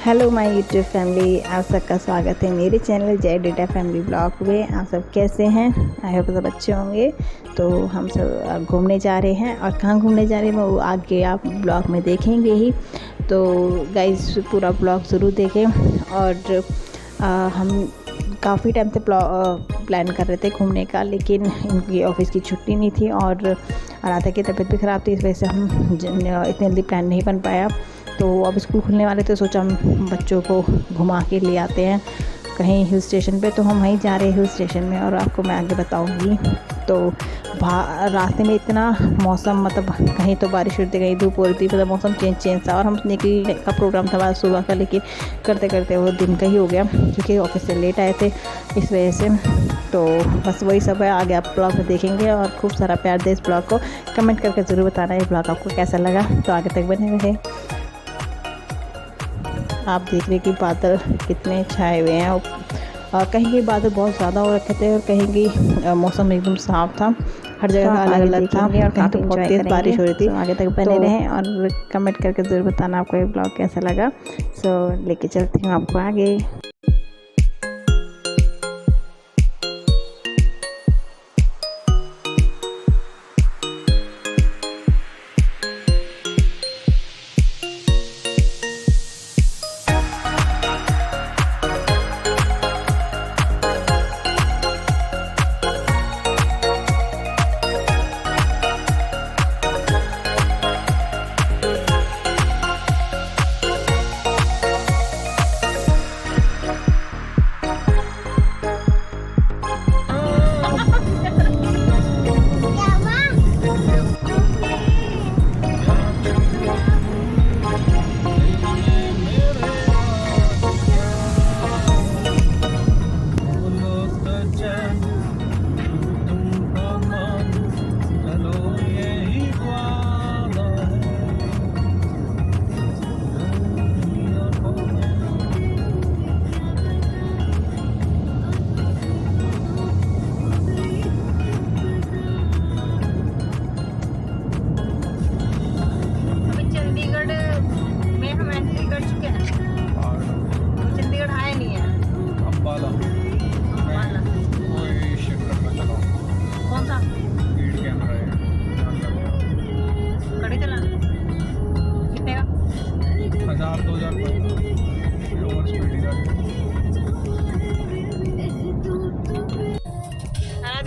Hello my YouTube family, आप सबका स्वागत है मेरे चैनल जय डेटा फैमिली ब्लॉग में। आप सब कैसे हैं? आई होप सब अच्छे होंगे। तो हम सब घूमने जा रहे हैं और कहाँ घूमने जा रहे हैं वो आगे आप ब्लॉग में देखेंगे ही। तो गाइस पूरा ब्लॉग ज़रूर देखें। और हम काफ़ी टाइम से प्लान कर रहे थे घूमने का, लेकिन इनकी ऑफिस की छुट्टी नहीं थी और राधा की तबीयत भी ख़राब थी, इस वजह से हम इतनी जल्दी प्लान नहीं बन पाया। तो अब स्कूल खुलने वाले थे, सोचा हम बच्चों को घुमा के ले आते हैं कहीं हिल स्टेशन पे। तो हम वहीं जा रहे हैं हिल स्टेशन में और आपको मैं आगे बताऊंगी। तो रास्ते में इतना मौसम मतलब कहीं तो बारिश होती कहीं धूप हो रही थी, मतलब मौसम चेंज था। और हम निकलने का प्रोग्राम था आज सुबह का, लेकिन करते करते वो दिन का ही हो गया क्योंकि ऑफिस से लेट आए थे इस वजह से। तो बस वही सब है, आगे आप ब्लॉग में देखेंगे और खूब सारा प्यार दे इस ब्लॉग को। कमेंट करके ज़रूर बताना ये ब्लॉग आपको कैसा लगा। तो आगे तक बने रहे। आप देख रहे कि बादल कितने छाए हुए हैं और कहीं कहीं बादल बहुत ज़्यादा हो रखे थे और कहीं की मौसम एकदम साफ था। हर जगह का अलग अलग था और कहीं तो बहुत तेज़ बारिश हो रही थी। आगे तक बने रहें और कमेंट करके ज़रूर बताना आपको ये ब्लॉग कैसा लगा। सो लेके चलती हूँ आपको आगे।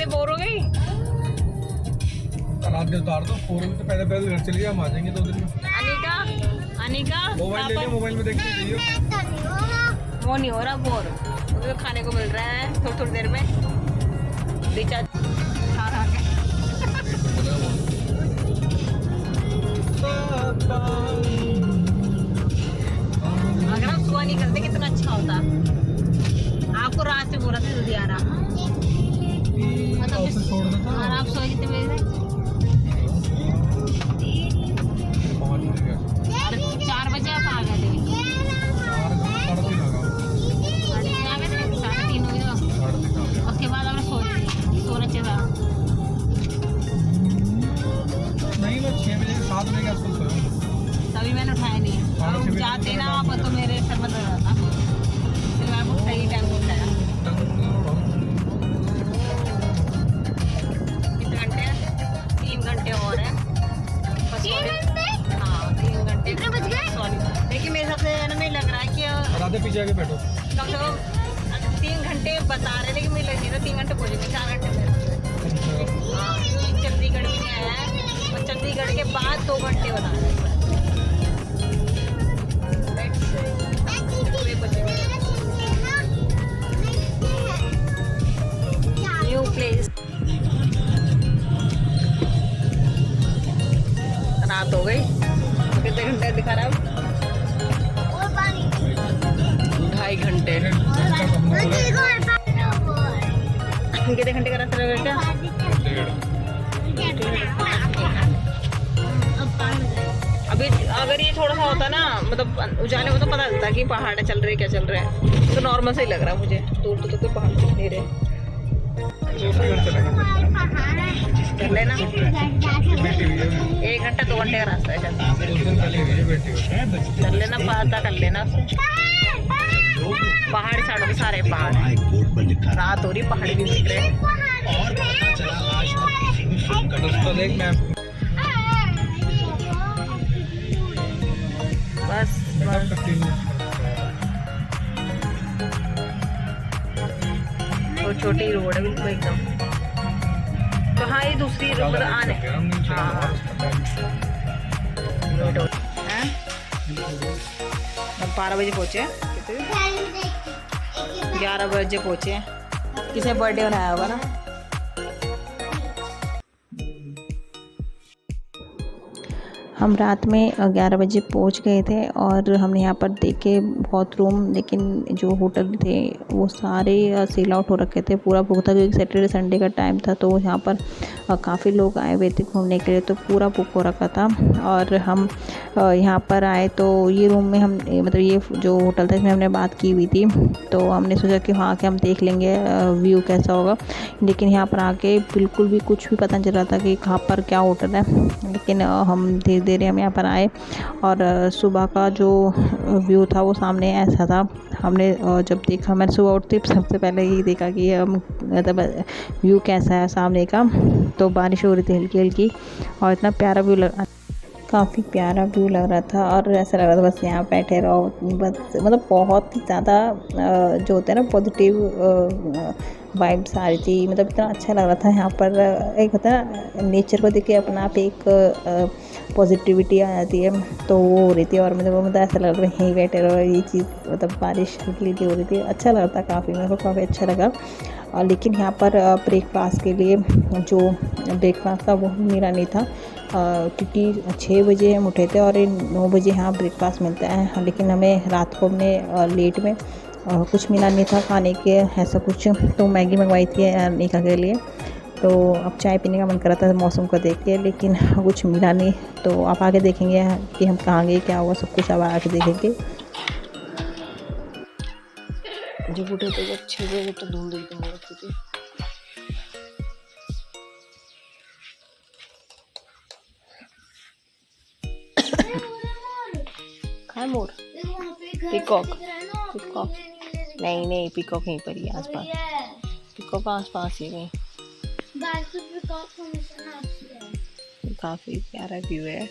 बोर हो गई रात में उतार दो। फोन में तो पहले पहले घर चले हम आ जाएंगे 2 दिन में। अनिका मोबाइल ले लिया, मोबाइल में देख लीजिए। वो नहीं हो रहा बोर, मुझे तो खाने को मिल रहा है थोड़ी थोड़ी देर में रिचार्ज खा खा के। अगर हम सुबह नहीं करते कितना अच्छा होता। आपको रात से बोला था जल्दी आ रहा मतलब और आप सोए कितने बजे थे? 4 बजे आप आ गए थे। 3:30 बजे उसके बाद हमने सोना चाहिए। नहीं मैं 6 बजे 7 बजे के आसपास सोया। तभी मैंने उठाया नहीं। जाते ना आप तो मेरे सर में दर्द आता, फिर मैं आपको सही टाइम को उठाया। कितने घंटे हैं? 3 घंटे और हैं। 3 घंटे? हाँ 3 घंटे। कितने बज गए? सॉरी, देखिए मेरे हिसाब से ना, मुझे लग रहा है कि राधे पीछे आके बैठो। कम से कम 3 घंटे बता रहे, लेकिन मुझे लग रही है 3 घंटे पहुँचेंगे। 4 घंटे में। हाँ चंडीगढ़ भी नहीं आया है और चंडीगढ़ के बाद 2 घंटे बता रहे हैं। New place. रात हो गई, कितने घंटे दिखा रहा है? 2.5 घंटे। कितने घंटे का रास्ता लगा क्या? अभी अगर ये थोड़ा सा होता ना, मतलब उजाले में तो पता चलता कि पहाड़ चल रहे क्या चल रहा है। तो नॉर्मल से ही लग रहा है मुझे, दूर तो कोई पहाड़ दिख नहीं रहे। दूसरे घर चलेंगे। चल लेना, बेटी हुई है 1 घंटा 2 घंटे का रास्ता है, चल उस दिन पहले हुई है बेटी हुई। चल लेना, पता कर लेना। पहाड़ साइडों में सारे पहाड़ हैं, रात हो रही पहाड़ भी दिख रहे हैं। दोस्तों देख मैं बस बस तो छोटी रोड है बिल्कुल एकदम। तो हाँ ये दूसरी रोड आने, हाँ 12 बजे पहुँचे, 11 बजे पहुँचे। किसी ने बर्थडे मनाया होगा ना। हम रात में 11 बजे पहुंच गए थे और हमने यहाँ पर देखे बहुत रूम, लेकिन जो होटल थे वो सारे सेल आउट हो रखे थे, पूरा बुक था क्योंकि सैटरडे संडे का टाइम था। तो यहाँ पर काफ़ी लोग आए हुए थे घूमने के लिए, तो पूरा बुक हो रखा था। और हम यहाँ पर आए तो ये रूम में हम मतलब ये जो होटल था इसमें हमने बात की हुई थी, तो हमने सोचा कि वहाँ आके हम देख लेंगे व्यू कैसा होगा। लेकिन यहाँ पर आके बिल्कुल भी कुछ भी पता नहीं चल रहा था कि कहाँ पर क्या होटल है। लेकिन हम धीरे धीरे हम यहाँ पर आए और सुबह का जो व्यू था वो सामने ऐसा था। हमने जब देखा, मैंने सुबह उठते सबसे पहले यही देखा कि हम मतलब व्यू कैसा है सामने का। तो बारिश हो रही थी हल्की हल्की और इतना प्यारा व्यू काफ़ी प्यारा व्यू लग रहा था और ऐसा लग रहा था बस यहाँ बैठे रहो। बस मतलब बहुत ही ज़्यादा जो होता है ना पॉजिटिव वाइब्स आ रही थी, मतलब इतना अच्छा लग रहा था यहाँ पर। एक होता है ना नेचर को देख के अपना आप एक पॉजिटिविटी आ जाती है, तो वो हो रही थी। और मतलब ऐसा लग रहा था यहीं बैठे रहो, ये चीज़ मतलब बारिश हल्की हल्की हो रही थी, अच्छा लग रहा था काफ़ी, मेरे को काफ़ी अच्छा लगा। लेकिन यहाँ पर ब्रेकफास्ट के लिए जो ब्रेकफास्ट था वो मेरा नहीं था, क्योंकि 6 बजे हम उठे थे और 9 बजे यहाँ ब्रेकफास्ट मिलता है। लेकिन हमें रात को हमने लेट में कुछ मिला नहीं था खाने के ऐसा कुछ, तो मैगी मंगवाई थी निका के लिए। तो अब चाय पीने का मन कर रहा था मौसम को देख के, लेकिन कुछ मिला नहीं। तो आप आगे देखेंगे कि हम कहाँ गए, क्या हुआ, सब कुछ अब आगे देखेंगे। जो बूढ़े थे जब 6 बजे तो धूम धूम करने लगती थी। खाए मोर, पिकॉक, पिकॉक नहीं नहीं पिकॉक यहीं पर ही आसपास, पिकॉक आसपास ही कहीं। काफ़ी प्यारा व्यू है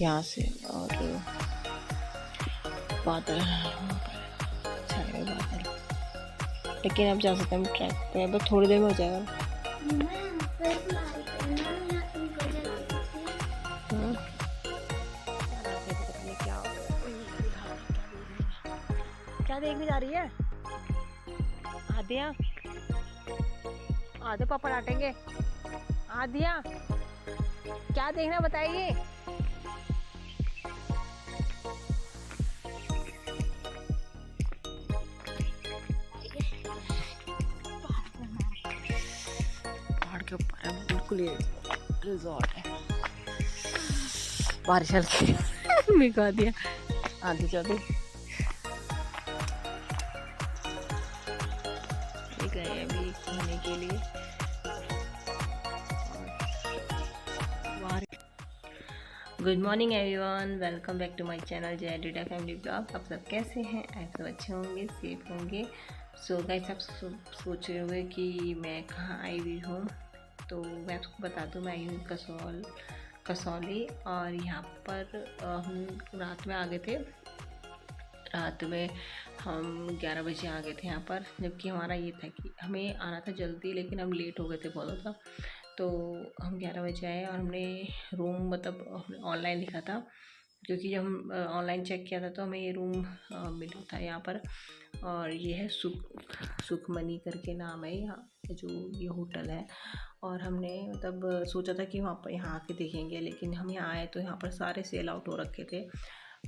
यहाँ से और बादल छाए बादल। लेकिन अब जा सकते हैं हम ट्रैक पे, बस थोड़ी देर में हो जाएगा। क्या देखने जा रही है? आदिया, आधे पापड़ आटेंगे। आदिया क्या देखना बताइए। पहाड़ के ऊपर है बिल्कुल, ये रिजॉर्ट है। बारिश हल्की भिगा दिया, आधी चौधरी गए अभी घूमने के लिए। Good morning everyone, welcome back to my channel जय डिटा फैमिली ब्लॉग। आप सब कैसे हैं? आप सब अच्छे होंगे, सेफ होंगे। सो गाइस, आप सोच रहे होंगे कि मैं कहाँ आई हुई हूँ, तो मैं आपको बता दूँ मैं आई हूँ कसौली। और यहाँ पर हम रात में आ गए थे, रात में हम 11 बजे आ गए थे यहाँ पर। जबकि हमारा ये था कि हमें आना था जल्दी, लेकिन हम लेट हो गए थे बहुत ज़्यादा। तो हम 11 बजे आए और हमने रूम मतलब ऑनलाइन लिखा था, क्योंकि जब हम ऑनलाइन चेक किया था तो हमें ये रूम मिला था यहाँ पर। और ये है सुखमनी करके नाम है यहाँ जो ये होटल है। और हमने मतलब सोचा था कि वहाँ पर यहाँ आके देखेंगे, लेकिन हम यहाँ आए तो यहाँ पर सारे सेल आउट हो रखे थे।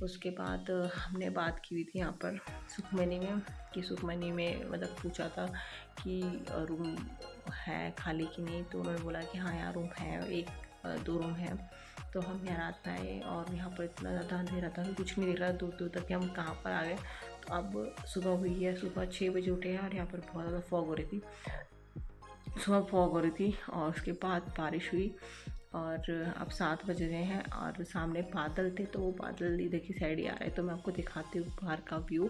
उसके बाद हमने बात की हुई थी यहाँ पर सुखमनी में, कि सुखमनी में मतलब पूछा था कि रूम है खाली कि नहीं, तो उन्होंने बोला कि हाँ यहाँ रूम है, 1-2 रूम है। तो हम यहाँ रात में आए और यहाँ पर इतना ज़्यादा अंधेरा था कि कुछ नहीं दिख रहा दूर दूर तक कि हम कहाँ पर आ गए। तो अब सुबह हुई है, सुबह 6 बजे उठे हैं और यहाँ पर बहुत ज़्यादा फॉग हो रही थी। सुबह फॉग हो रही थी और उसके बाद बारिश हुई और अब 7 बज रहे हैं और सामने बादल थे, तो वो बादल इधर की साइड ही आ रहे हैं। तो मैं आपको दिखाती हूँ बाहर का व्यू,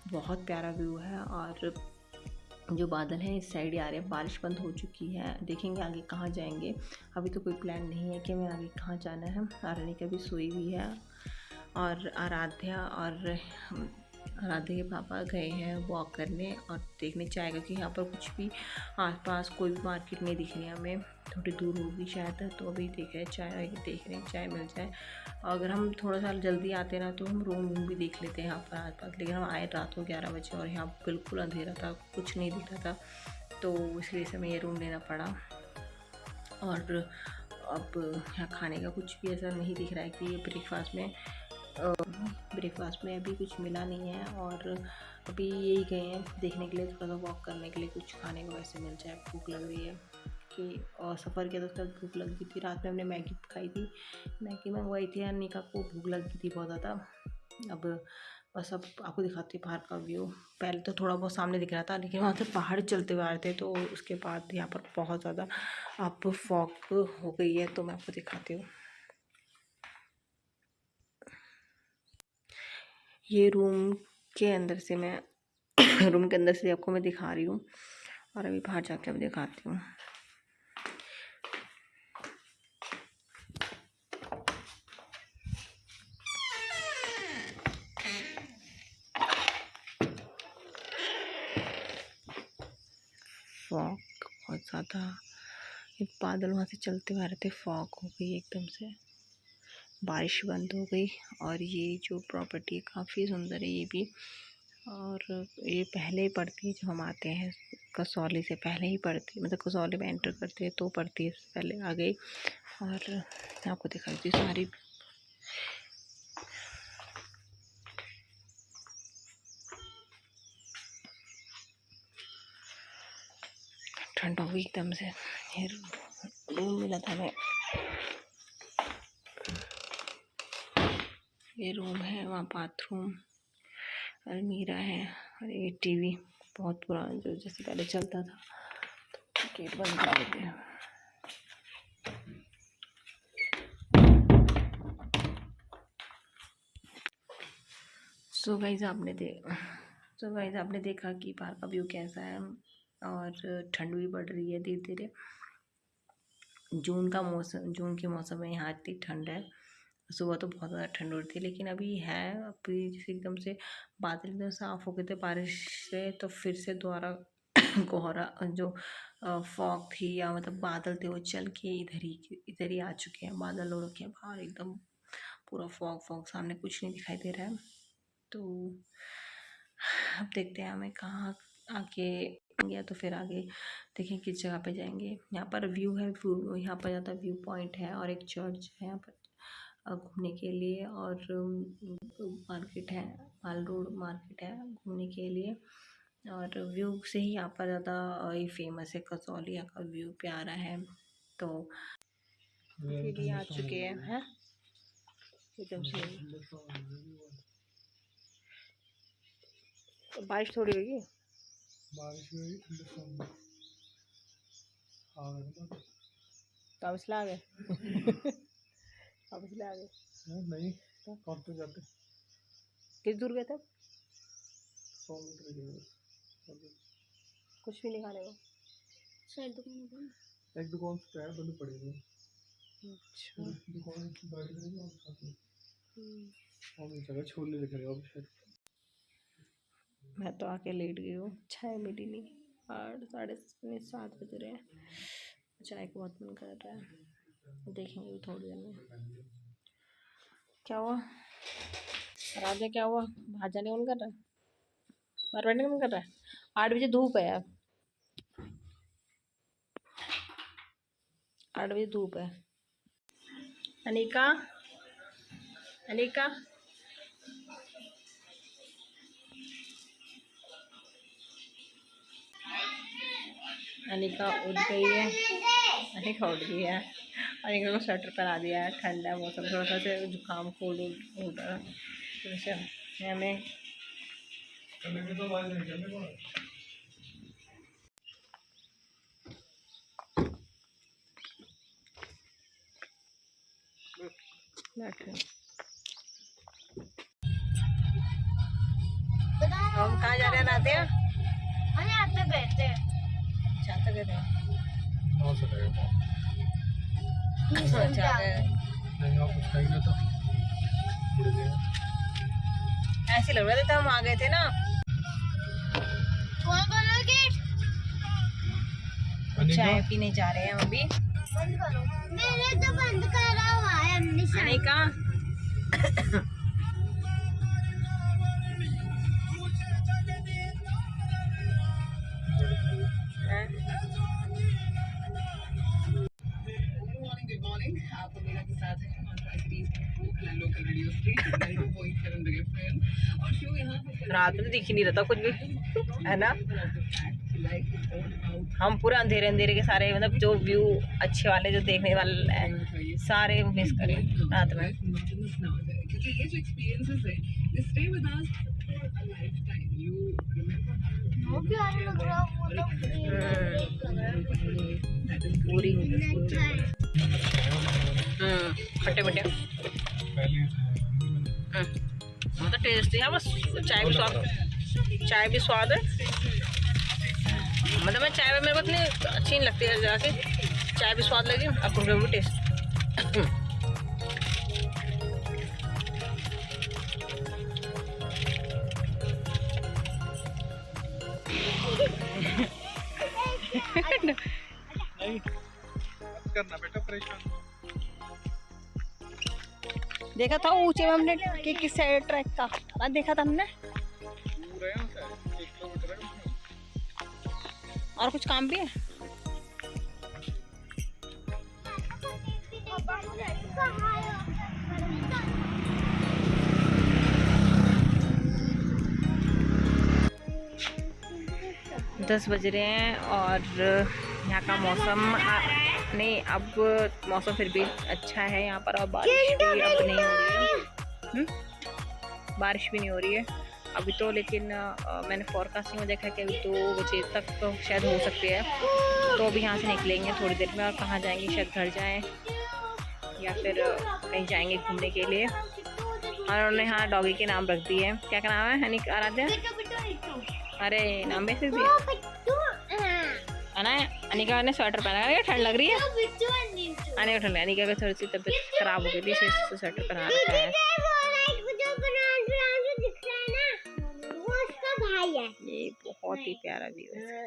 बहुत प्यारा व्यू है। और जो बादल हैं इस साइड ही आ रहे हैं। बारिश बंद हो चुकी है, देखेंगे आगे कहाँ जाएंगे। अभी तो कोई प्लान नहीं है कि हमें आगे कहाँ जाना है। आरानी भी सोई हुई है और आराध्या के पापा गए हैं वॉक करने और देखने चाहेगा कि यहाँ पर कुछ भी आसपास कोई भी मार्केट नहीं दिख रही है हमें, थोड़ी दूर होगी शायद। तो अभी देख रहे हैं चाय मिल जाए। अगर हम थोड़ा सा जल्दी आते ना तो हम रूम भी देख लेते हैं यहाँ पर आसपास, लेकिन हम आए रात को 11 बजे और यहाँ बिल्कुल अंधेरा था, कुछ नहीं दिख रहा था। तो इस वजह से हमें ये रूम लेना पड़ा। और अब यहाँ खाने का कुछ भी ऐसा नहीं दिख रहा है कि ब्रेकफास्ट में अभी कुछ मिला नहीं है। और अभी यही गए हैं देखने के लिए, थोड़ा सा वॉक करने के लिए कुछ खाने को वैसे मिल जाए। भूख लग रही है कि और सफ़र किया तो तब भूख लग गई थी। रात में हमने मैगी खाई थी, मैगी मंगवाई थी, निका को भूख लग गई थी बहुत ज़्यादा। अब बस अब आपको दिखाती हूँ बाहर का व्यू। पहले तो थोड़ा बहुत सामने दिख रहा था, लेकिन वहाँ से पहाड़ चलते हुए आ रहे थे, तो उसके बाद यहाँ पर बहुत ज़्यादा अब फॉग हो गई है। तो मैं आपको दिखाती हूँ, ये रूम के अंदर से मैं रूम के अंदर से आपको मैं दिखा रही हूँ। और अभी बाहर जाके अब दिखाती हूँ। फॉग बहुत ज़्यादा, ये बादल वहाँ से चलते हुए आ रहे थे, फॉग हो गई एकदम से, बारिश बंद हो गई। और ये जो प्रॉपर्टी काफ़ी सुंदर है ये भी। और ये पहले ही पड़ती है जब हम आते हैं, कसौली से पहले ही पड़ती है, मतलब कसौली में एंटर करते हैं तो पड़ती है, पहले आ गई। और आपको दिखाई थी सारी ठंड हो गई एकदम से। ये रूम मिला था हमें, ये रूम है, वहाँ बाथरूम, अलमीरा है और ये टीवी बहुत पुराना जो जैसे पहले चलता था। तो गेट बंद कर देते हैं। सो गाइस आपने देखा कि बाहर का व्यू कैसा है। और ठंड भी बढ़ रही है धीरे धीरे। जून के मौसम में यहाँ इतनी ठंड है। सुबह तो बहुत ज़्यादा ठंड हो रही थी, लेकिन अभी है, अभी जैसे एकदम से बादल एकदम साफ़ हो गए थे बारिश से, तो फिर से दोबारा कोहरा जो फॉग थी या मतलब बादल थे वो चल के इधर ही आ चुके हैं। बादल हो रखे हैं बाहर, एकदम पूरा फॉग, सामने कुछ नहीं दिखाई दे रहा है। तो अब देखते हैं हमें कहाँ आगे गया, तो फिर आगे देखें किस जगह पे जाएंगे। यहाँ पर व्यू है, यहाँ पर ज़्यादा व्यू पॉइंट है और एक चर्च है यहाँ पर घूमने के लिए। और मार्केट है, माल रोड मार्केट है घूमने के लिए। और व्यू से ही यहाँ पर ज़्यादा ये फेमस है, कसौली का व्यू प्यारा है। तो फिर ये आ चुके हैं एकदम से। बारिश थोड़ी होगी, बारिश हुई ठंडे तो इसलिए आ गए अब इसलिए आ गए। नहीं कब तो जाते किस दूर गए थे? 100 मीटर के कुछ भी नहीं खाने को, एक दुकान पे है बंद पड़ी हुई। अच्छा दुकान की गाड़ी करेंगे और साथ में और जगह छोड़ने दिख रहे हो अब शायद। मैं तो आके लेट गई हूँ, चाय मिली नहीं। 7:30 बज रहे हैं, चाय को बहुत मन कर रहा है, देखेंगे थोड़ी देर में। क्या हुआ राजा, क्या हुआ? बाहर जाने का मन कर रहा है, बाहर बैठने का मन कर रहा है? 8 बजे धूप है यार, 8 बजे धूप है। अनिका, अनिका अनिका उठ गई है, अनिका उठ गई है। अनिका को स्वेटर पहना दिया है, ठंडा है मौसम, थोड़ा सा से जुकाम कोल्ड हो रहा है, तो हमें बैठ रहे हम कहाँ जा रहे हैं नाते? हम यहाँ पे बैठते हैं। चाहते गए थे कहाँ से गए हो? चाहते नहीं आप कुछ खाई ना तो उड़ गया। ऐसे लग रहा था हम आ गए थे ना। कौन खोलो गेट? चाय पीने जा रहे हैं हम अभी। बंद करो। मैंने तो बंद करा हुआ है हमने अनिका रात में तो दिख ही नहीं रहता कुछ भी, है ना। हम पूरे अंधेरे अंधेरे के सारे मतलब जो व्यू अच्छे वाले जो देखने वाले हैं सारे मिस करें रात में। वो भी आने लग रहा वो तो पूरी अच्छा है। खट्टे खट्टे पहले वो तो टेस्टी है। बस चाय भी स्वाद है। मतलब मैं चाय मेरे को इतनी अच्छी नहीं लगती है जाके, चाय भी स्वाद लगी अब भी टेस्ट। नहीं करना बेटा परेशान। देखा था ऊंचे में हमने कि किस साइड ट्रैक का ना देखा था हमने। दूर है उसे 1 किलोमीटर है। और कुछ काम भी है। दस बज रहे हैं और यहाँ का मौसम नहीं, अब मौसम फिर भी अच्छा है यहाँ पर और बारिश भी अब नहीं हो रही है। बारिश भी नहीं हो रही है अभी तो, लेकिन मैंने फोरकास्टिंग में देखा कि अभी 2 बजे तक तो शायद हो सकती है। तो अभी यहाँ से निकलेंगे थोड़ी देर में और कहाँ जाएंगे, शायद घर जाएं या फिर कहीं जाएंगे घूमने के लिए। और उन्होंने यहाँ डॉगी के नाम रख दिए हैं। क्या नाम है हनी आराध्या? अरे नाम भी दिया है ना। अनिका ने स्वेटर पहना है, ठंड लग रही है। अनिका की थोड़ी सी तबीयत खराब हो गई थी इसलिए स्वेटर पहना रखा है। ये बहुत ही प्यारा व्यू है।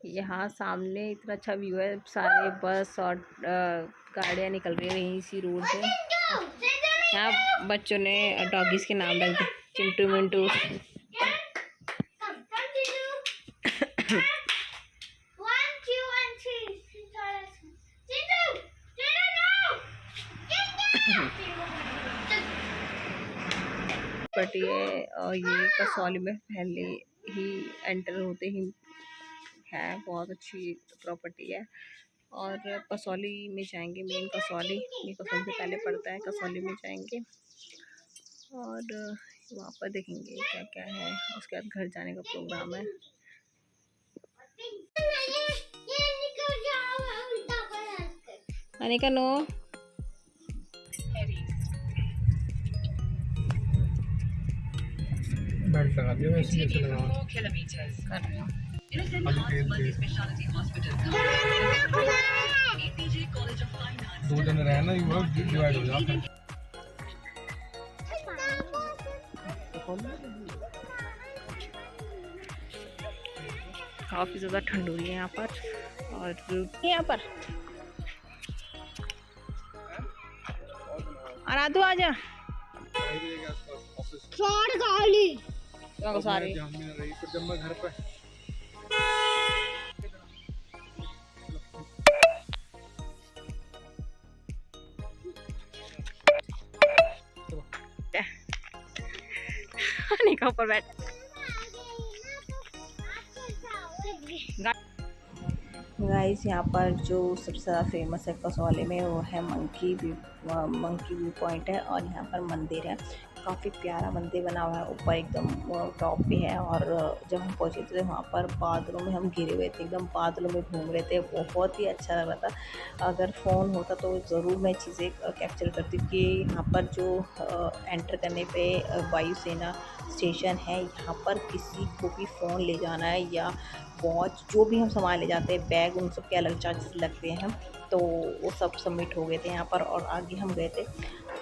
यहाँ सामने इतना अच्छा व्यू है, सारे बस और गाड़ियाँ निकल रही है यहीं इसी रोड से। यहाँ बच्चों ने डॉगीज के नाम रख दिए, चिंटू मिंटू। बट ये कसौली में पहले ही एंटर होते ही है, बहुत अच्छी प्रॉपर्टी है। और कसौली में जाएंगे, मेन कसौली, ये कसौली से पहले पड़ता है, कसौली में जाएंगे और वहाँ पर देखेंगे क्या क्या है। उसके बाद घर जाने का प्रोग्राम है। अनिका नो बेल्ट लगा दिया वैसे ऐसे लगा कर रहे हो। दो जन रहे ना युवा डिवाइड हो जाते हैं। काफ़ी ज़्यादा ठंड हो रही है यहाँ पर। और यहाँ पर आराधू आजा सारे जब मैं घर पे निका ऊपर बैठ। गाइस यहाँ पर जो सबसे ज़्यादा फेमस है कसौली में वो है मंकी व्यू पॉइंट है। और यहाँ पर मंदिर है, काफ़ी प्यारा मंदिर बना हुआ है, ऊपर एकदम टॉप पे है। और जब हम पहुँचे थे वहाँ पर बादलों में हम घिरे हुए थे, एकदम बादलों में घूम रहे थे, बहुत ही अच्छा लग रहा था। अगर फ़ोन होता तो ज़रूर मैं चीज़ें कैप्चर करती कि यहाँ पर जो एंटर करने पे वायुसेना स्टेशन है, यहाँ पर किसी को भी फ़ोन ले जाना है या वॉच जो भी हम सामान ले जाते हैं, बैग, उन सब के अलग चार्जेस लगते हैं। तो वो सब सबमिट हो गए थे यहाँ पर, और आगे हम गए थे।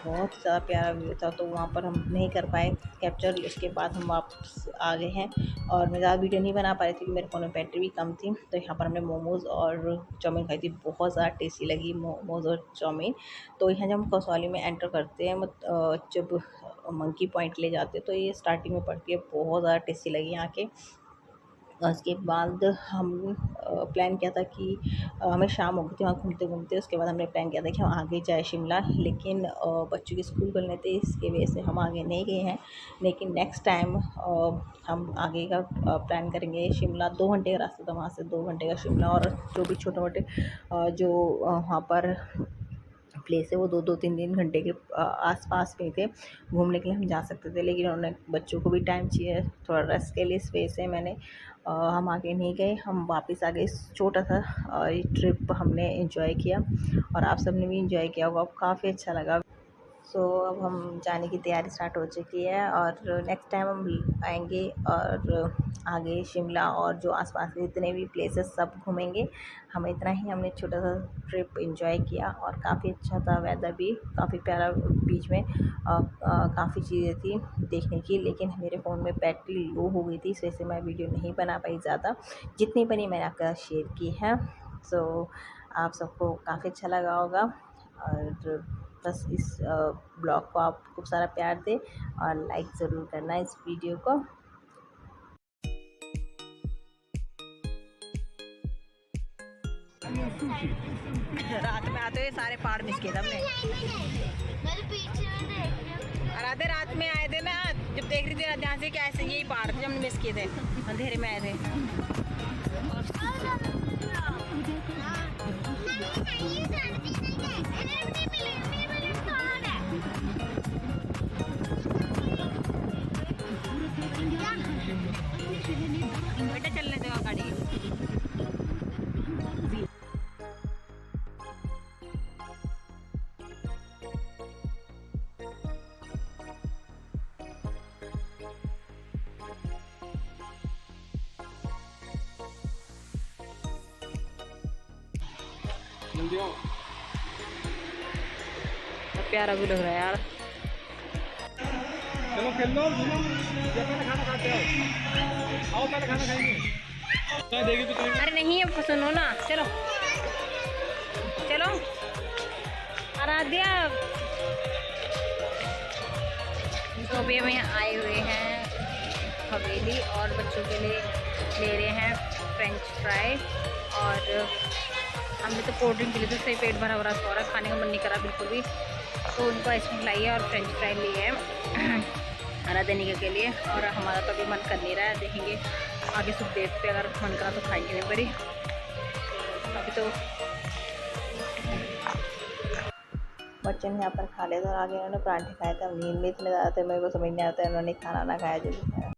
बहुत ज़्यादा प्यारा व्यू था, तो वहाँ पर हम नहीं कर पाए कैप्चर। उसके बाद हम वापस आ गए हैं, और मैं ज़्यादा वीडियो नहीं बना पा रही थी क्योंकि मेरे फ़ोन में बैटरी भी कम थी। तो यहाँ पर हमने मोमोज़ और चाउमीन खाई थी, बहुत ज़्यादा टेस्टी लगी मोमोज़ और चाउमीन। तो यहाँ जब हम कसौली में एंटर करते हैं, जब मंकी पॉइंट ले जाते हैं, तो ये स्टार्टिंग में पड़ती है, बहुत ज़्यादा टेस्टी लगी यहाँ के। उसके बाद हम प्लान किया था कि हमें शाम हो गई थी वहाँ घूमते-घूमते। उसके बाद हमने प्लान किया था कि हम आगे जाए शिमला, लेकिन बच्चों के स्कूल खुलने थे, इसकी वजह से हम आगे नहीं गए हैं। लेकिन नेक्स्ट टाइम हम आगे का प्लान करेंगे। शिमला 2 घंटे का रास्ता था वहाँ से, 2 घंटे का शिमला, और जो भी छोटे-मोटे जो वहाँ पर प्लेस है वो 2-2, 3-3 घंटे के आसपास में थे, घूमने के लिए हम जा सकते थे। लेकिन उन्होंने बच्चों को भी टाइम चाहिए थोड़ा रेस्ट के लिए, इस वजह से हम आगे नहीं गए, हम वापस आ गए। छोटा सा ये ट्रिप हमने एंजॉय किया, और आप सबने भी एंजॉय किया होगा, काफ़ी अच्छा लगा। सो अब हम जाने की तैयारी स्टार्ट हो चुकी है, और नेक्स्ट टाइम हम आएंगे और आगे शिमला और जो आसपास के जितने भी प्लेसेस सब घूमेंगे। हमें इतना ही, हमने छोटा सा ट्रिप एंजॉय किया, और काफ़ी अच्छा था, वेदर भी काफ़ी प्यारा, बीच में काफ़ी चीज़ें थी देखने की। लेकिन मेरे फ़ोन में बैटरी लो हो गई थी, इस वजह से मैं वीडियो नहीं बना पाई ज़्यादा, जितनी बनी मैंने आपके साथ शेयर की है। सो आप सबको काफ़ी अच्छा लगा होगा, और बस इस ब्लॉग को आप खूब सारा प्यार दें, और लाइक ज़रूर करना इस वीडियो को। रात में आते हुए सारे पहाड़ मिस किए थे हमने। मेरे पीछे में देख रही हूँ। और आधे रात में आए थे ना, जब देख रही थी जहाँ से, क्या ऐसे यही पहाड़ थे जो हमने मिस किए थे, अंधेरे में आए थे। बेटा चलने दो गाड़ी। जल्दी आओ। प्यारा भी लग रहा है यार। चलो खेल लो, या पहले खाना खाते हो, आओ पहले खाना खाएंगे। देगी तो कहीं। अरे नहीं, अब सुनो ना, चलो चलो आराध्या। तो अभी हम यहाँ आए हुए हैं हवेली, और बच्चों के लिए ले रहे हैं फ्रेंच फ्राई, और हमने तो कोल्ड ड्रिंक पी ली, तो उससे पेट भरा भरा सो रहा, खाने का मन नहीं करा बिल्कुल भी। तो उनको आइसक्रीम लाई है और फ्रेंच फ्राई लिए है आराधनिका के लिए, और हमारा तो अभी मन कर नहीं रहा है, देखेंगे आगे सुखदेव पे अगर मन करा तो खाएंगे नहीं बड़ी। अभी तो बच्चे ने यहाँ पर खा लिया था, और आगे उन्होंने पराठे खाए थे। नींद में इतने ज़्यादा थे, मेरे को समझ नहीं आता है उन्होंने खाना ना खाया जो भी खाया।